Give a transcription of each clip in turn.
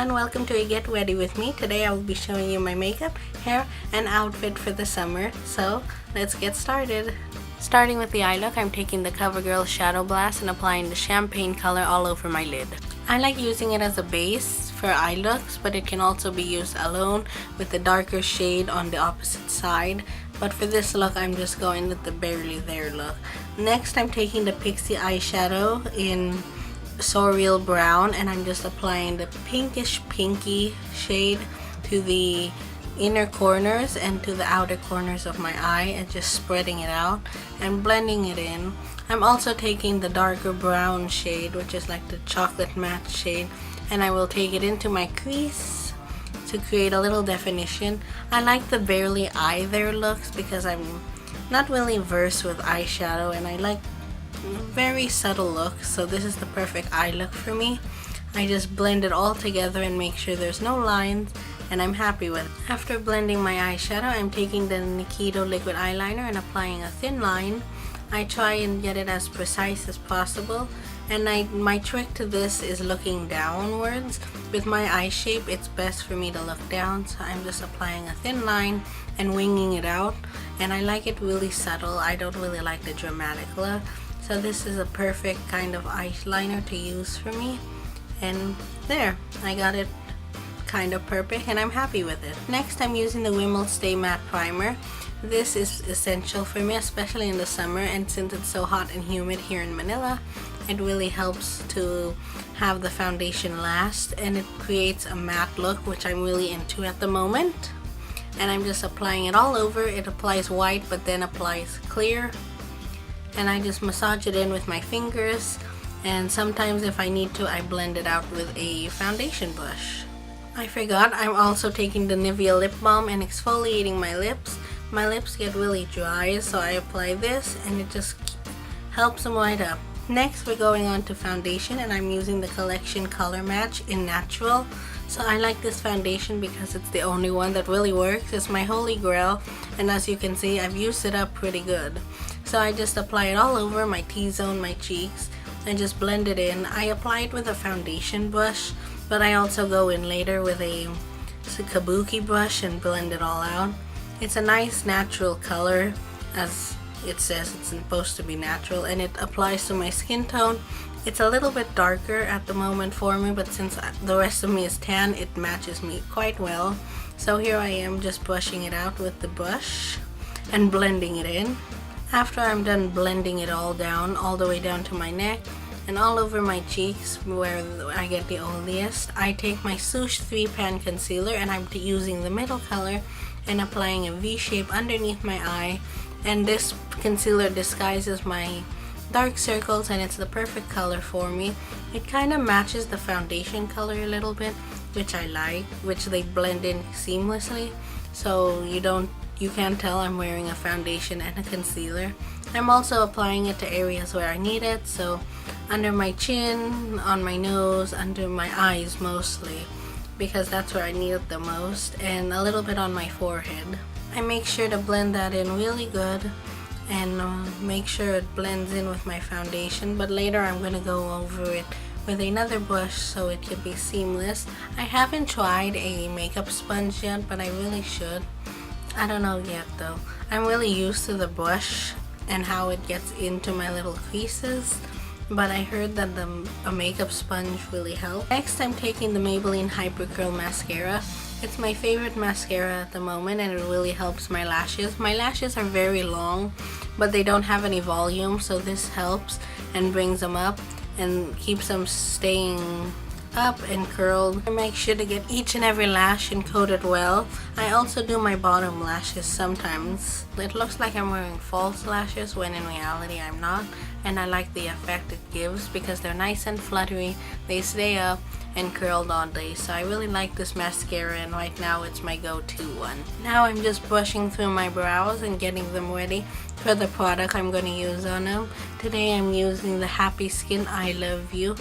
everyone, welcome to a Get Ready with me. Today I will be showing you my makeup, hair, and outfit for the summer. So let's get started. Starting with the eye look, I'm taking the CoverGirl Shadow Blast and applying the champagne color all over my lid. I like using it as a base for eye looks, but it can also be used alone with the darker shade on the opposite side. But for this look, I'm just going with the Barely There look. Next, I'm taking the Pixie eyeshadow in Surreal Brown, and I'm just applying the pinkish pinky shade to the inner corners and to the outer corners of my eye, and just spreading it out and blending it in. I'm also taking the darker brown shade, which is like the chocolate matte shade, and I will take it into my crease to create a little definition. I like the Barely Eye There looks because I'm not really versed with eyeshadow and I like very subtle looks, so this is the perfect eye look for me. I just blend it all together and make sure there's no lines, and I'm happy with it. After blending my eyeshadow, I'm taking the Nikon liquid eyeliner and applying a thin line. I try and get it as precise as possible, and my trick to this is looking downwards. With my eye shape, it's best for me to look down, so I'm just applying a thin line and winging it out, and I like it really subtle. I don't really like the dramatic look, so this is a perfect kind of eyeliner to use for me. And there, I got it kind of perfect and I'm happy with it. Next, I'm using the Rimmel Stay Matte Primer. This is essential for me, especially in the summer, and since it's so hot and humid here in Manila, it really helps to have the foundation last, and it creates a matte look, which I'm really into at the moment. And I'm just applying it all over. It applies white but then applies clear, and I just massage it in with my fingers, and sometimes if I need to, I blend it out with a foundation brush. I forgot, I'm also taking the Nivea lip balm and exfoliating my lips. My lips get really dry, so I apply this and it just helps them light up. Next, we're going on to foundation, and I'm using the Collection Color Match in Natural. So I like this foundation because it's the only one that really works. It's my holy grail, and as you can see, I've used it up pretty good. So I just apply it all over my T-zone, my cheeks, and just blend it in. I apply it with a foundation brush, but I also go in later with a kabuki brush and blend it all out. It's a nice natural color, as it says it's supposed to be natural, and it applies to my skin tone. It's a little bit darker at the moment for me, but since the rest of me is tan, it matches me quite well. So here I am just brushing it out with the brush and blending it in. After I'm done blending it all down, all the way down to my neck and all over my cheeks where I get the oiliest, I take my Swoosh 3-Pan Concealer, and I'm using the middle color and applying a V-shape underneath my eye. And this concealer disguises my dark circles, and it's the perfect color for me. It kind of matches the foundation color a little bit, which I like, which they blend in seamlessly, so you can't tell I'm wearing a foundation and a concealer. I'm also applying it to areas where I need it, so under my chin, on my nose, under my eyes mostly, because that's where I need it the most, and a little bit on my forehead. I make sure to blend that in really good and make sure it blends in with my foundation, but later I'm going to go over it with another brush so it can be seamless. I haven't tried a makeup sponge yet, but I really should. I don't know yet though. I'm really used to the brush and how it gets into my little creases, but I heard that a makeup sponge really helps. Next, I'm taking the Maybelline Hyper Curl Mascara. It's my favorite mascara at the moment, and it really helps my lashes. My lashes are very long, but they don't have any volume, so this helps and brings them up and keeps them staying up and curled. I make sure to get each and every lash and coat it well. I also do my bottom lashes sometimes. It looks like I'm wearing false lashes when in reality I'm not, and I like the effect it gives because they're nice and fluttery, they stay up and curled all day. So I really like this mascara, and right now it's my go-to one. Now I'm just brushing through my brows and getting them ready for the product I'm going to use on them. Today I'm using the Happy Skin I Love You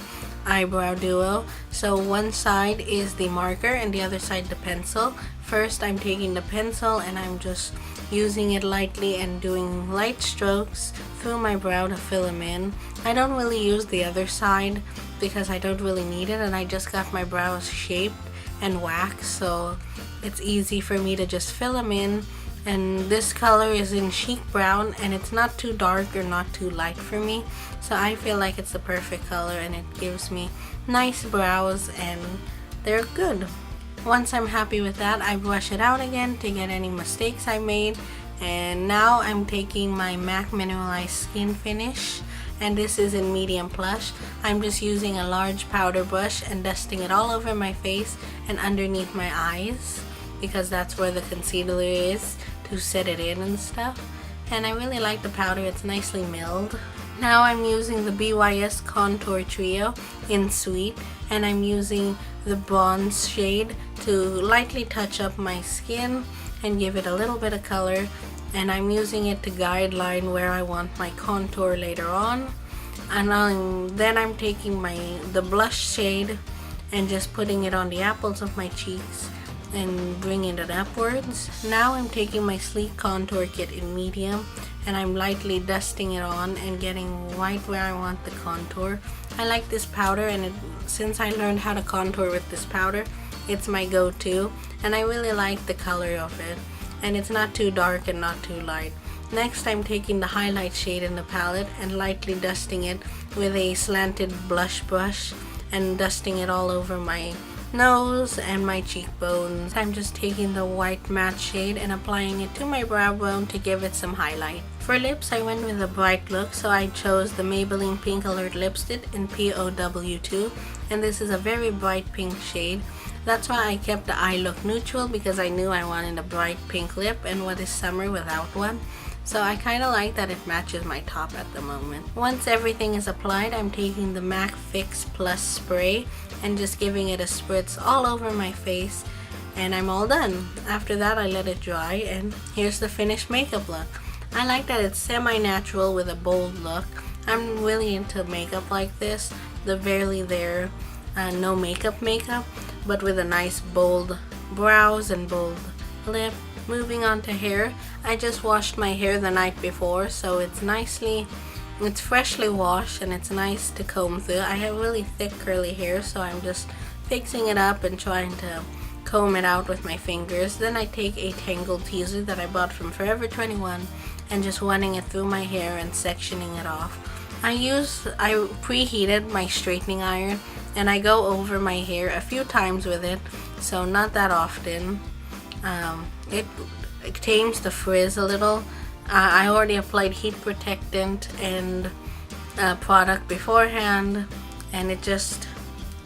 eyebrow duo. So one side is the marker and the other side the pencil. First, I'm taking the pencil and I'm just using it lightly and doing light strokes through my brow to fill them in. I don't really use the other side because I don't really need it, and I just got my brows shaped and wax, so it's easy for me to just fill them in. And this color is in chic brown, and it's not too dark or not too light for me, so I feel like it's the perfect color, and it gives me nice brows and they're good. Once I'm happy with that, I brush it out again to get any mistakes I made. And now I'm taking my MAC Mineralized Skin Finish, and this is in medium plush. I'm just using a large powder brush and dusting it all over my face and underneath my eyes, because that's where the concealer is, to set it in and stuff. And I really like the powder, it's nicely milled. Now I'm using the BYS Contour Trio in Sweet, and I'm using the bronze shade to lightly touch up my skin and give it a little bit of color. And I'm using it to guideline where I want my contour later on. And then I'm taking the blush shade and just putting it on the apples of my cheeks and bringing it upwards. Now I'm taking my Sleek Contour Kit in medium, and I'm lightly dusting it on and getting right where I want the contour. I like this powder, and since I learned how to contour with this powder, it's my go-to, and I really like the color of it, and it's not too dark and not too light. Next, I'm taking the highlight shade in the palette and lightly dusting it with a slanted blush brush and dusting it all over my nose and my cheekbones. I'm just taking the white matte shade and applying it to my brow bone to give it some highlight. For lips, I went with a bright look, so I chose the Maybelline Pink Alert Lipstick in POW2, and this is a very bright pink shade. That's why I kept the eye look neutral, because I knew I wanted a bright pink lip, and what is summer without one? So I kind of like that it matches my top at the moment. Once everything is applied, I'm taking the MAC Fix Plus spray and just giving it a spritz all over my face, and I'm all done. After that, I let it dry, and here's the finished makeup look. I like that it's semi-natural with a bold look. I'm really into makeup like this, the Barely There no makeup, but with a nice bold brows and bold lip. Moving on to hair, I just washed my hair the night before, so it's freshly washed and it's nice to comb through. I have really thick curly hair, so I'm just fixing it up and trying to comb it out with my fingers. Then I take a Tangle Teaser that I bought from Forever 21 and just running it through my hair and sectioning it off. I preheated my straightening iron, and I go over my hair a few times with it, so not that often. It tames the frizz a little. I already applied heat protectant and product beforehand, and it just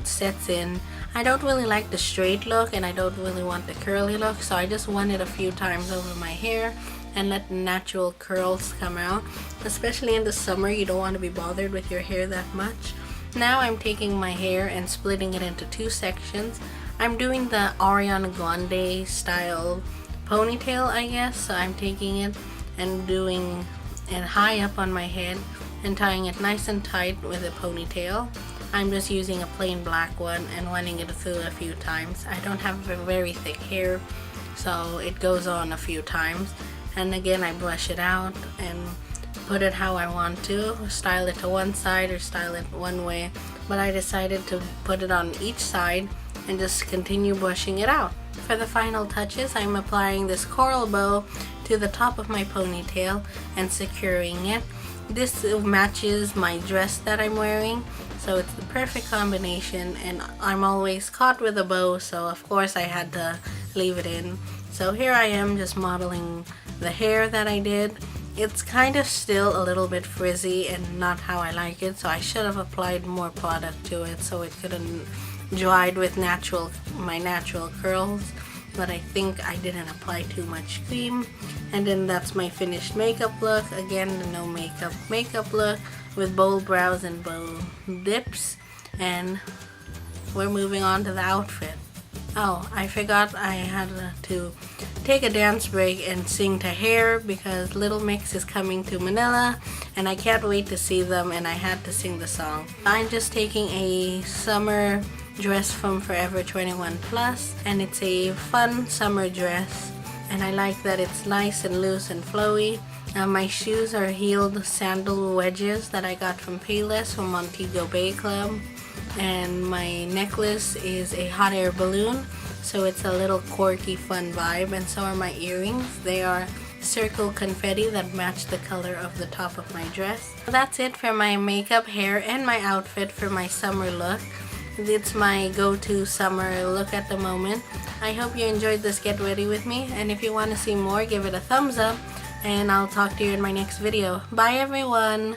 sets in. I don't really like the straight look, and I don't really want the curly look, so I just run it a few times over my hair and let the natural curls come out. Especially in the summer, you don't want to be bothered with your hair that much. Now I'm taking my hair and splitting it into two sections. I'm doing the Ariana Grande style ponytail, I guess, so I'm taking it and doing it high up on my head and tying it nice and tight with a ponytail. I'm just using a plain black one and running it through a few times. I don't have very thick hair, so it goes on a few times, and again I brush it out and put it how I want to, style it to one side or style it one way, but I decided to put it on each side and just continue brushing it out. For the final touches, I'm applying this coral bow to the top of my ponytail and securing it. This matches my dress that I'm wearing, so it's the perfect combination, and I'm always caught with a bow, so of course I had to leave it in. So here I am just modeling the hair that I did. It's kind of still a little bit frizzy and not how I like it, so I should have applied more product to it so it couldn't dried with my natural curls, but I think I didn't apply too much cream. And then that's my finished makeup look. Again, the no makeup look with bold brows and bold lips. And we're moving on to the outfit. Oh, I forgot I had to take a dance break and sing to Hair because Little Mix is coming to Manila and I can't wait to see them, and I had to sing the song. I'm just taking a summer dress from Forever 21 Plus, and it's a fun summer dress, and I like that it's nice and loose and flowy. My shoes are heeled sandal wedges that I got from Payless from Montego Bay Club. and my necklace is a hot air balloon, so it's a little quirky fun vibe, and so are my earrings. They are circle confetti that match the color of the top of my dress. So that's it for my makeup, hair, and my outfit for my summer look. It's my go-to summer look at the moment. I hope you enjoyed this get ready with me, and if you want to see more, give it a thumbs up, and I'll talk to you in my next video. Bye everyone!